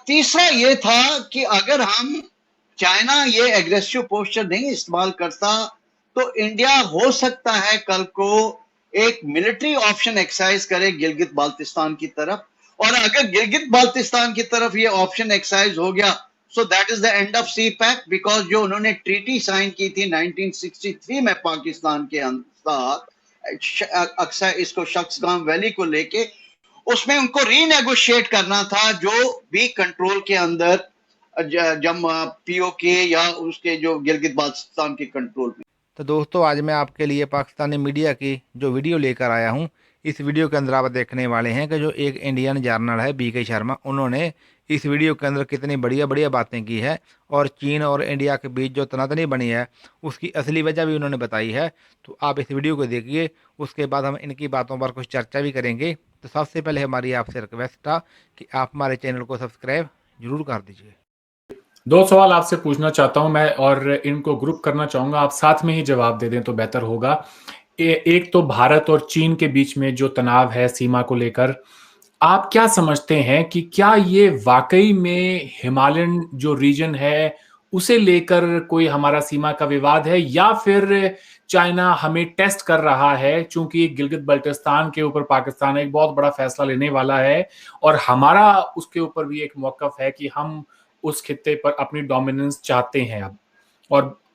तीसरा ये था कि अगर हम चाइना ये एग्रेसिव पोस्चर नहीं इस्तेमाल करता तो इंडिया हो सकता है कल को एक मिलिट्री ऑप्शन एक्सरसाइज करे गिलगित बाल्टिस्तान की तरफ, और अगर गिलगित बाल्टिस्तान की तरफ ये ऑप्शन एक्सरसाइज हो गया so that is the end of CPEC, because जो उन्होंने ट्रीटी साइन की थी 1963 में पाकिस्तान के साथ अक्सर इसको शख्सगाम वैली को लेके, उसमें उनको रीनेगोशिएट करना था जो भी कंट्रोल के अंदर जब पीओके या उसके जो गिलगित बाल्टिस्तान के कंट्रोल में। तो दोस्तों, आज मैं आपके लिए पाकिस्तानी मीडिया की जो वीडियो लेकर आया हूं, इस वीडियो के अंदर आप देखने वाले हैं कि जो एक इंडियन जर्नल है बीके शर्मा, उन्होंने इस वीडियो के अंदर कितनी बढ़िया बढ़िया बातें की है और चीन और इंडिया के बीच जो तनातनी बनी है उसकी असली वजह भी उन्होंने बताई है। तो आप इस वीडियो को देखिए, उसके बाद हम इनकी बातों पर कुछ चर्चा भी करेंगे। तो सबसे पहले हमारी आपसे रिक्वेस्ट था कि आप हमारे चैनल को सब्सक्राइब जरूर कर दीजिए। दो सवाल आपसे पूछना चाहता हूं मैं और इनको ग्रुप करना चाहूंगा, आप साथ में ही जवाब दे दें तो बेहतर होगा। एक तो भारत और चीन के बीच में जो तनाव है सीमा को लेकर, आप क्या समझते हैं कि क्या ये वाकई में हिमालयन जो रीजन है उसे लेकर कोई हमारा सीमा का विवाद है, या फिर चाइना हमें टेस्ट कर रहा है? चूंकि गिलगित बल्टिस्तान के ऊपर पाकिस्तान एक बहुत बड़ा फैसला लेने वाला है और हमारा उसके ऊपर भी एक मौकफ है कि हम उस खित्ते पर अपनी डोमिनेंस चाहते हैं अब।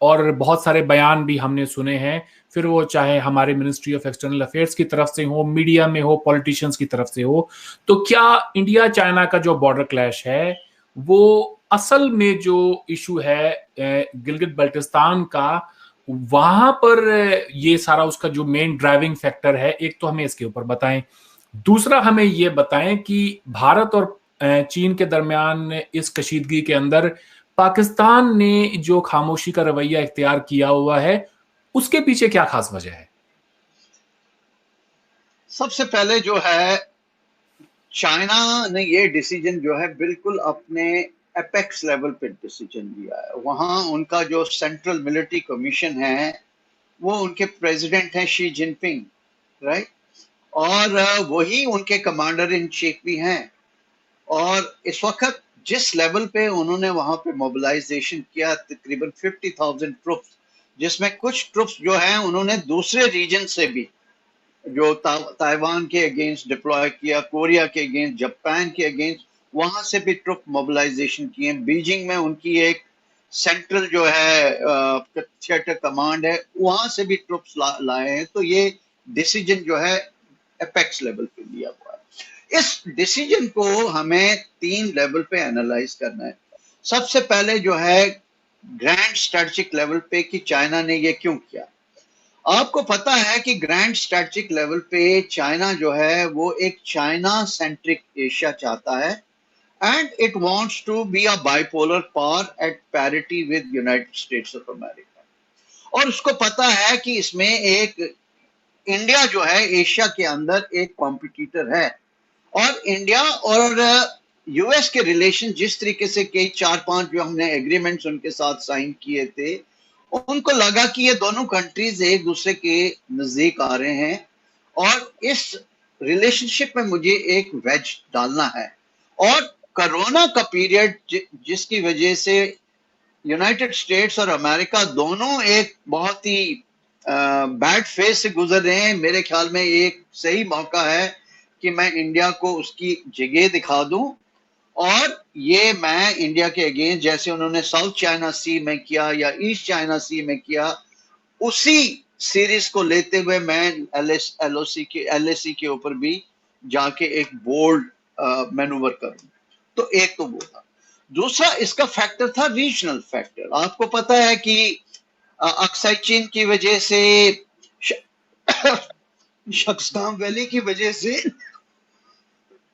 और बहुत सारे बयान भी हमने सुने हैं, फिर वो चाहे हमारे मिनिस्ट्री ऑफ एक्सटर्नल अफेयर्स की तरफ से हो, मीडिया में हो, पॉलिटिशियंस की तरफ से हो। तो क्या इंडिया चाइना का जो बॉर्डर क्लैश है वो असल में जो इशू है गिलगित बल्टिस्तान का, वहां पर ये सारा उसका जो मेन ड्राइविंग फैक्टर है? एक तो हमें इसके ऊपर बताएं। दूसरा हमें ये बताएं कि भारत और चीन के दरमियान इस कशीदगी के अंदर पाकिस्तान ने जो खामोशी का रवैया इख्तियार किया हुआ है उसके पीछे क्या खास वजह है? सबसे पहले जो है, चाइना ने ये डिसीजन जो है बिल्कुल अपने एपेक्स लेवल पे डिसीजन लिया है। वहां उनका जो सेंट्रल मिलिट्री कमीशन है वो उनके प्रेसिडेंट हैं शी जिनपिंग, राइट, और वही उनके कमांडर इन चीफ भी हैं। और इस वक्त जिस लेवल पे उन्होंने वहां पे मोबिलाइजेशन किया, तकरीबन 50,000 ट्रुप्स, जिसमें कुछ ट्रुप्स जो हैं उन्होंने दूसरे रीजन से भी, जो ताइवान के अगेंस्ट डिप्लॉय किया, कोरिया के अगेंस्ट, जापान के अगेंस्ट, वहां से भी ट्रुप मोबिलाइजेशन किए। बीजिंग में उनकी एक सेंट्रल जो है थिएटर कमांड है, वहां से भी ट्रुप्स लाए हैं। तो ये डिसीजन जो है एपेक्स लेवल पे लिया हुआ है। इस डिसीजन को हमें 3 लेवल पे एनालाइज करना है। सबसे पहले जो है ग्रैंड स्ट्रेटेजिक लेवल पे कि चाइना ने ये क्यों किया। आपको पता है कि ग्रैंड स्ट्रेटेजिक लेवल पे चाइना जो है वो एक चाइना सेंट्रिक एशिया चाहता है, and it wants to be a bipolar power at parity with United States of America. और उसको पता है कि इसमें एक इंडिया जो है एशिया के अंदर एक कॉम्पिटिटर है, और इंडिया और यूएस के रिलेशन जिस तरीके से कई 4-5 जो हमने एग्रीमेंट्स उनके साथ साइन किए थे, उनको लगा कि ये दोनों कंट्रीज एक दूसरे के नजदीक आ रहे हैं और इस रिलेशनशिप में मुझे एक वेज डालना है। और कोरोना का पीरियड जिसकी वजह से यूनाइटेड स्टेट्स और अमेरिका दोनों एक बहुत ही बैड फेज से गुजर रहे हैं। मेरे ख्याल में एक सही मौका है कि मैं इंडिया को उसकी जगह दिखा दूं, और ये मैं इंडिया के अगेंस्ट जैसे उन्होंने साउथ चाइना सी में किया या ईस्ट चाइना सी में किया, उसी सीरीज को लेते हुए मैं एलएसी के ऊपर भी जाके एक बोल्ड मैनूवर करूं। तो एक तो वो था। दूसरा इसका फैक्टर था रीजनल फैक्टर। आपको पता है कि अक्साई चीन की वजह से, शख्सगाम वैली की वजह से,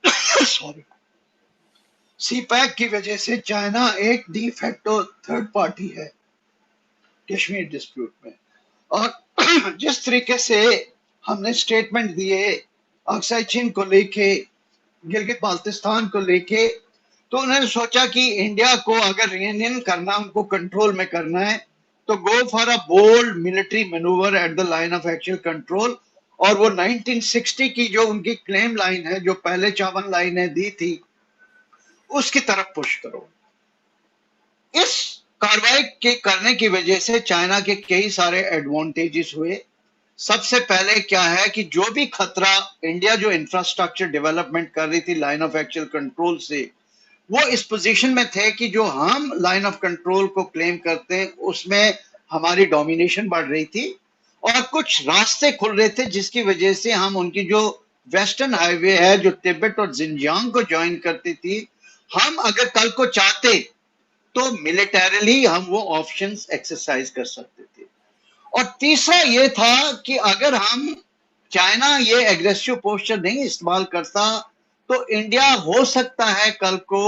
सॉरी, सी पैक की वजह से चाइना एक डी फैक्टो थर्ड पार्टी है कश्मीर डिस्प्यूट में। और जिस तरीके से हमने स्टेटमेंट दिए अक्साई चीन को लेके, गिलगित बाल्टिस्तान को लेके, तो उन्होंने सोचा कि इंडिया को अगर रियूनियन करना, उनको कंट्रोल में करना है, तो go for a bold military manoeuvre at the line of actual control. और वो 1960 की जो उनकी क्लेम लाइन है, जो पहले 54 लाइनें दी थी, उसकी तरफ पुश करो। इस कार्रवाई के करने की वजह से चाइना के कई सारे एडवांटेजेस हुए। सबसे पहले क्या है कि जो भी खतरा इंडिया जो इंफ्रास्ट्रक्चर डेवलपमेंट कर रही थी लाइन ऑफ एक्चुअल कंट्रोल से, वो इस पोजीशन में थे कि जो हम लाइन ऑफ कंट्रोल को क्लेम करते हैं उसमें हमारी डोमिनेशन बढ़ रही थी और कुछ रास्ते खुल रहे थे जिसकी वजह से हम उनकी जो वेस्टर्न हाईवे है जो तिब्बत और जिनजियांग को ज्वाइन करती थी, हम अगर कल को चाहते तो मिलिटरीली हम वो ऑप्शंस एक्सरसाइज कर सकते थे। और तीसरा ये था कि अगर हम चाइना ये एग्रेसिव पोस्चर नहीं इस्तेमाल करता तो इंडिया हो सकता है कल को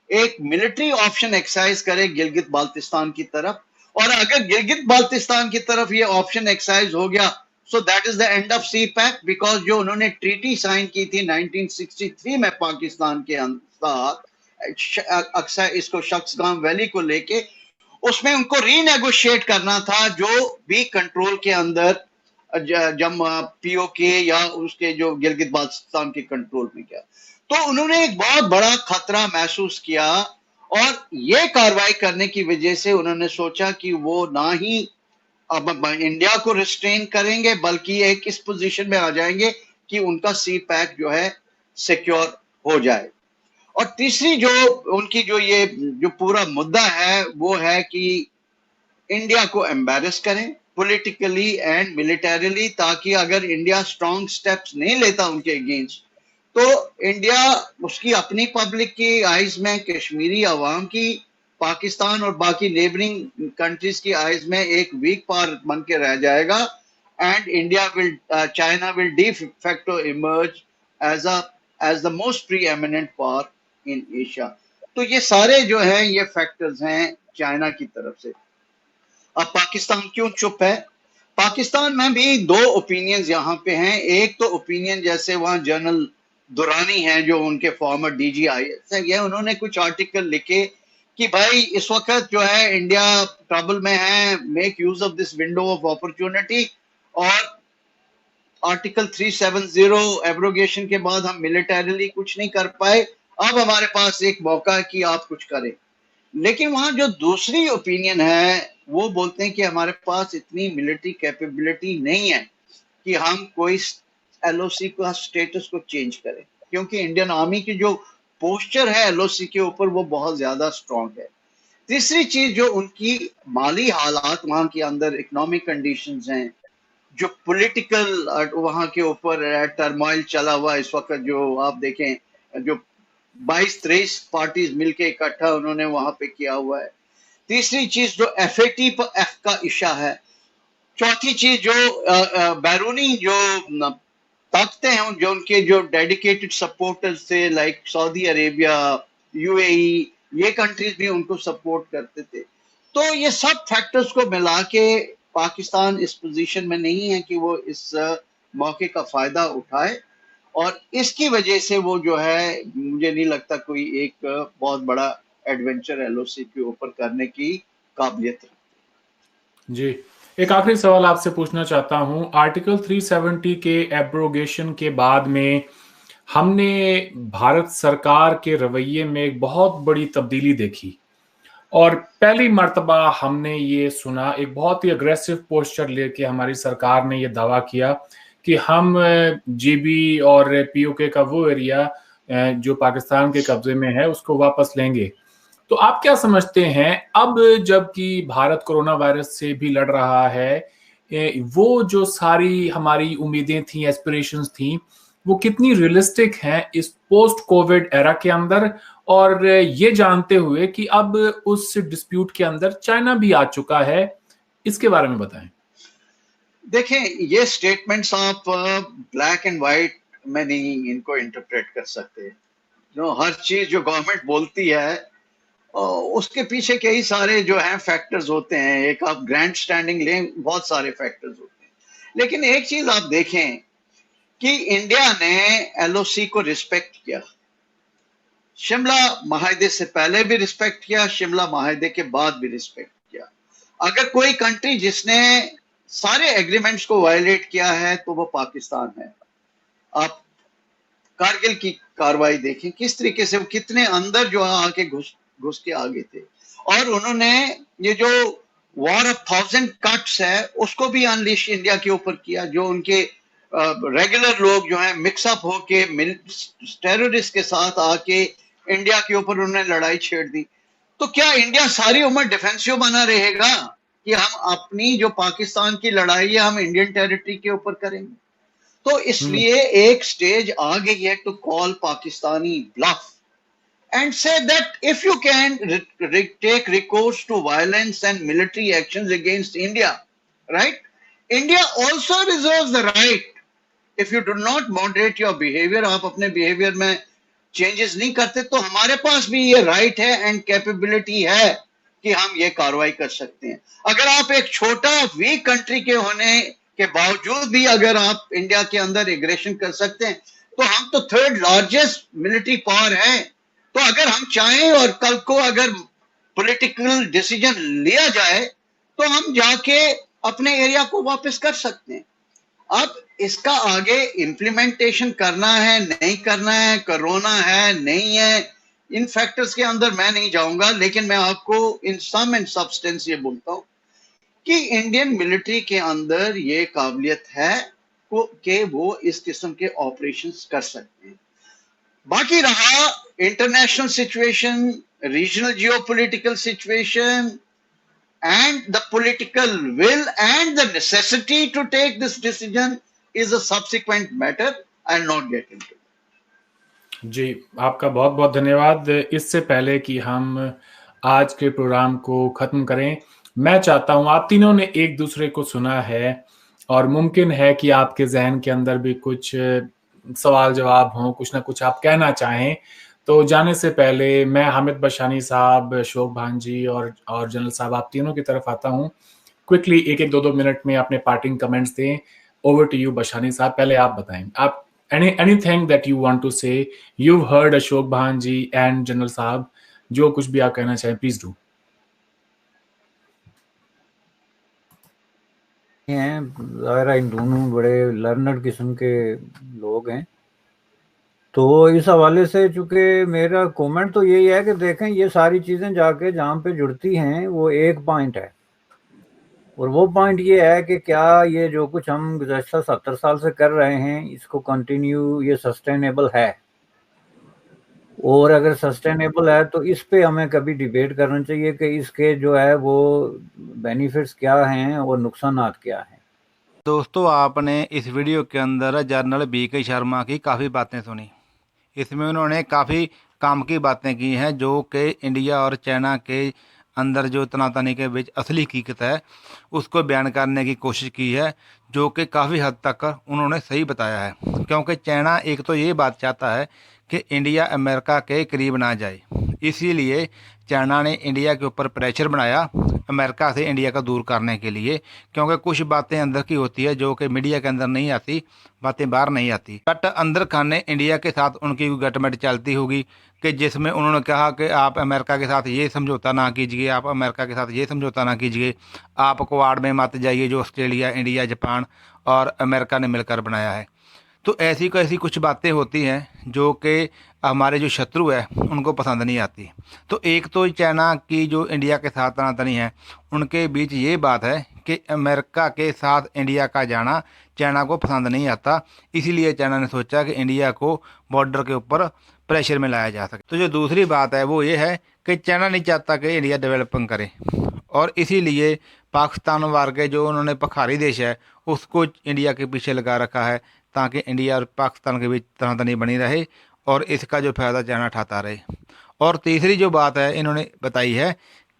एक मिलिट्री ऑप्शन एक्सरसाइज करे गिलगित बाल्टिस्तान की तरफ, और अगर गिलगित बाल्टिस्तान की तरफ ये ऑप्शन एक्सरसाइज हो गया so that is the end of CPEC, because जो उन्होंने ट्रीटी साइन की थी 1963 में पाकिस्तान के साथ अक्सर इसको शख्सगाम वैली को लेके, उसमें उनको रीनेगोशिएट करना था जो भी कंट्रोल के अंदर जब पीओके या उसके जो गिलगित बाल्टिस्तान के कंट्रोल में गया, तो उन्होंने एक बहुत बड़ा खतरा महसूस किया और ये कार्रवाई करने की वजह से उन्होंने सोचा कि वो ना ही अब इंडिया को रिस्ट्रेन करेंगे बल्कि एक इस पोजीशन में आ जाएंगे कि उनका सी पैक जो है सिक्योर हो जाए। और तीसरी जो उनकी जो ये जो पूरा मुद्दा है वो है कि इंडिया को एम्बैरस करें पॉलिटिकली एंड मिलिटरीली, ताकि अगर इंडिया स्ट्रॉन्ग स्टेप्स नहीं लेता उनके अगेंस्ट तो इंडिया उसकी अपनी पब्लिक की आइज में, कश्मीरी अवाम की, पाकिस्तान और बाकी नेबरिंग कंट्रीज की आइज में एक वीक पावर बन के रह जाएगा and India will China will de facto emerge as the most preeminent power in Asia. तो ये सारे जो हैं ये फैक्टर्स हैं चाइना की तरफ से। अब पाकिस्तान क्यों चुप है? पाकिस्तान में भी दो ओपिनियंस यहाँ पे हैं। एक तो ओपिनियन जैसे वहाँ जनरल दुरानी है जो उनके फॉर्मर DGIS है, ये उन्होंने कुछ आर्टिकल लिखे कि भाई इस वक्त जो है इंडिया ट्रबल में है, make use of this window of opportunity, और आर्टिकल 370 एब्रोगेशन के बाद हम मिलिटरीली कुछ नहीं कर पाए, अब हमारे पास एक मौका है कि आप कुछ करें। लेकिन वहां जो दूसरी ओपिनियन है वो बोलते हैं कि हमारे पास इतनी मिलिट्री कैपेबिलिटी नहीं है कि हम कोई LOC का स्टेटस को चेंज करें, क्योंकि इंडियन आर्मी की जो पोस्चर है LOC के ऊपर वो बहुत ज्यादा स्ट्रांग है। तीसरी चीज जो उनकी माली हालात वहां के अंदर इकोनॉमिक कंडीशंस हैं, जो पॉलिटिकल वहां के ऊपर टर्मोइल चला हुआ इस वक्त, जो आप देखें जो 22-23 पार्टीज मिलके इकट्ठा उन्होंने वहां पे किया हुआ है। तीसरी चीज जो FATF का इशा है। चौथी चीज जो बैरूनी जो ताकतें हैं, जो उनके जो डेडिकेटेड सपोर्टर्स थे लाइक सऊदी अरेबिया, UAE, ये कंट्रीज भी उनको सपोर्ट करते थे। तो ये सब फैक्टर्स को मिला के पाकिस्तान इस पोजीशन में नहीं है कि वो इस मौके का फायदा उठाए, और इसकी वजह से वो जो है मुझे नहीं लगता कोई एक बहुत बड़ा एडवेंचर LOC के ऊपर करने की काबिलियत रखती। जी, एक आखिरी सवाल आपसे पूछना चाहता हूं। आर्टिकल 370 के एब्रोगेशन के बाद में हमने भारत सरकार के रवैये में एक बहुत बड़ी तब्दीली देखी और पहली मर्तबा हमने ये सुना, एक बहुत ही अग्रेसिव पोस्चर लेके हमारी सरकार ने ये दावा किया कि हम GB और POK का वो एरिया जो पाकिस्तान के कब्जे में है उसको वापस लेंगे। तो आप क्या समझते हैं अब जबकि भारत कोरोना वायरस से भी लड़ रहा है, वो जो सारी हमारी उम्मीदें थी, एस्पिरेशंस थी, वो कितनी रियलिस्टिक हैं इस पोस्ट कोविड एरा के अंदर, और ये जानते हुए कि अब उस डिस्प्यूट के अंदर चाइना भी आ चुका है, इसके बारे में बताएं। देखें, ये स्टेटमेंट्स आप ब्लैक एंड व्हाइट में नहीं इनको इंटरप्रेट कर सकते। जो हर चीज जो गवर्नमेंट बोलती है उसके पीछे कई सारे जो हैं फैक्टर्स होते हैं। एक आप ग्रैंड स्टैंडिंग लें, बहुत सारे फैक्टर्स होते हैं। लेकिन एक चीज आप देखें कि इंडिया ने LOC को रिस्पेक्ट किया, शिमला माहिदे से पहले भी रिस्पेक्ट किया, शिमला माहिदे के बाद भी रिस्पेक्ट किया। अगर कोई कंट्री जिसने सारे एग्रीमेंट्स को वायलेट किया है तो वो पाकिस्तान है। आप कारगिल की कार्रवाई देखें, किस तरीके से वो कितने अंदर जो है आके घुस के आगे थे। और उन्होंने ये जो वॉर ऑफ 1000 कट्स है उसको भी अनलिश इंडिया के ऊपर किया, जो उनके रेगुलर लोग जो है मिक्सअप होके टेररिस्ट के साथ आके इंडिया के ऊपर उन्होंने लड़ाई छेड़ दी। तो क्या इंडिया सारी उम्र डिफेंसिव बना रहेगा कि हम अपनी जो पाकिस्तान की लड़ाई है हम इंडियन टेरिटरी के ऊपर करेंगे? तो इसलिए एक स्टेज आ गई है to call Pakistani bluff and say that if you can take recourse to violence and military actions against India, right? India also reserves the right, if you do not moderate your behavior, आप अपने behavior में changes नहीं करते, तो हमारे पास भी ये right है and capability है कि हम ये कार्रवाई कर सकते हैं। अगर आप एक छोटा वीक कंट्री के होने के बावजूद भी अगर आप इंडिया के अंदर एग्रेशन कर सकते हैं, तो हम तो थर्ड लार्जेस्ट मिलिट्री पावर है। तो अगर हम चाहें और कल को अगर पॉलिटिकल डिसीजन लिया जाए तो हम जाके अपने एरिया को वापस कर सकते हैं। अब इसका आगे इम्प्लीमेंटेशन करना है नहीं करना है, कोरोना है नहीं है, इन फैक्टर्स के अंदर मैं नहीं जाऊंगा, लेकिन मैं आपको इन सम एंड सब्सटेंस ये बोलता हूं कि इंडियन मिलिट्री के अंदर ये काबिलियत है कि वो इस किस्म के ऑपरेशंस कर सकते हैं। बाकी रहा international situation, regional geopolitical situation and the political will and the necessity to take this decision is a subsequent matter. I'll not get into it. जी, आपका बहुत बहुत धन्यवाद। इससे पहले कि हम आज के प्रोग्राम को ख़त्म करें, मैं चाहता हूं, आप तीनों ने एक दूसरे को सुना है और मुमकिन है कि आपके जहन के अंदर भी कुछ सवाल जवाब हों, कुछ ना कुछ आप कहना चाहें। तो जाने से पहले मैं हामिद बशानी साहब, शोक भांजी और जनरल साहब, आप तीनों की तरफ आता हूं। क्विकली 1-1, 2-2 मिनट में अपने पार्टिंग कमेंट्स दें। ओवर टू यू बशानी साहब, पहले आप बताएं, आप anything that you want to say. You've heard Ashok Bhanji and General साहब, जो कुछ भी आप कहना चाहें प्लीज डू। हैं इन दोनों बड़े लर्नड किस्म के लोग हैं, तो इस हवाले से चूंकि मेरा कमेंट तो यही है कि देखें ये सारी चीज़ें जाके जहाँ पे जुड़ती हैं वो एक पॉइंट है, और वो पॉइंट ये है कि क्या ये जो कुछ हम गुज़श्ता 70 साल से कर रहे हैं इसको कंटिन्यू ये सस्टेनेबल है, और अगर सस्टेनेबल है तो इस पे हमें कभी डिबेट करना चाहिए कि इसके जो है वो बेनिफिट्स क्या हैं और नुकसानात क्या हैं। दोस्तों, आपने इस वीडियो के अंदर जनरल बीके शर्मा की काफ़ी बातें सुनी। इसमें उन्होंने काफ़ी काम की बातें की हैं जो कि इंडिया और चाइना के अंदर जो तनातनी के बीच असली हकीकत है उसको बयान करने की कोशिश की है, जो कि काफ़ी हद तक उन्होंने सही बताया है। क्योंकि चाइना एक तो ये बात चाहता है कि इंडिया अमेरिका के करीब ना जाए, इसीलिए चाइना ने इंडिया के ऊपर प्रेशर बनाया अमेरिका से इंडिया को दूर करने के लिए, क्योंकि कुछ बातें अंदर की होती है जो कि मीडिया के अंदर नहीं आती, बातें बाहर नहीं आती। बट अंदर खाने इंडिया के साथ उनकी गटमट चलती होगी कि जिसमें उन्होंने कहा कि आप अमेरिका के साथ ये समझौता ना कीजिए, आप अमेरिका के साथ ये समझौता ना कीजिए, आप क्वाड में मत जाइए जो ऑस्ट्रेलिया, इंडिया, जापान और अमेरिका ने मिलकर बनाया है। तो ऐसी कुछ बातें होती हैं जो कि हमारे जो शत्रु है उनको पसंद नहीं आती। तो एक तो चाइना की जो इंडिया के साथ तनातनी है उनके बीच ये बात है कि अमेरिका के साथ इंडिया का जाना चाइना को पसंद नहीं आता, इसीलिए चाइना ने सोचा कि इंडिया को बॉर्डर के ऊपर प्रेशर में लाया जा सके। तो जो दूसरी बात है वो ये है कि चाइना नहीं चाहता कि इंडिया डेवलपिंग करे, और इसीलिए पाकिस्तान वार के जो उन्होंने पखारी देश है उसको इंडिया के पीछे लगा रखा है ताकि इंडिया और पाकिस्तान के बीच तनातनी बनी रहे और इसका जो फ़ायदा चाइना उठाता रहे। और तीसरी जो बात है इन्होंने बताई है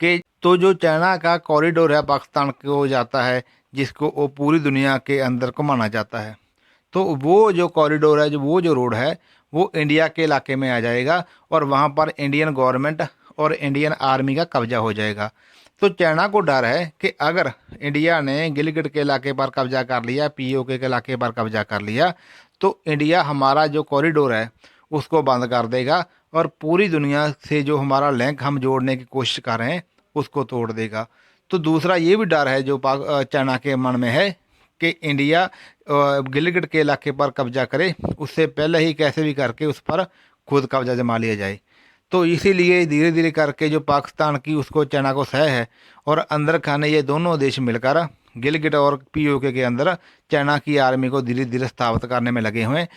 कि तो जो चाइना का कॉरिडोर है पाकिस्तान को जाता है, जिसको वो पूरी दुनिया के अंदर घुमाना चाहता है, तो वो जो कॉरिडोर है, वो जो रोड है वो इंडिया के इलाके में आ जाएगा और वहाँ पर इंडियन गवर्नमेंट और इंडियन आर्मी का कब्जा हो जाएगा। तो चाइना को डर है कि अगर इंडिया ने गिलगिट के इलाके पर कब्जा कर लिया, पीओके के इलाके पर कब्जा कर लिया, तो इंडिया हमारा जो कॉरिडोर है उसको बंद कर देगा और पूरी दुनिया से जो हमारा लिंक हम जोड़ने की कोशिश कर रहे हैं उसको तोड़ देगा। तो दूसरा ये भी डर है जो चाइना के मन में है कि इंडिया गिलगित के इलाके पर कब्जा करे, उससे पहले ही कैसे भी करके उस पर खुद कब्जा जमा लिया जाए। तो इसीलिए धीरे धीरे करके जो पाकिस्तान की उसको चाइना को सह है, और अंदर खाने ये दोनों देश मिलकर गिलगित और पीओके के अंदर चाइना की आर्मी को धीरे धीरे स्थापित करने में लगे हुए हैं।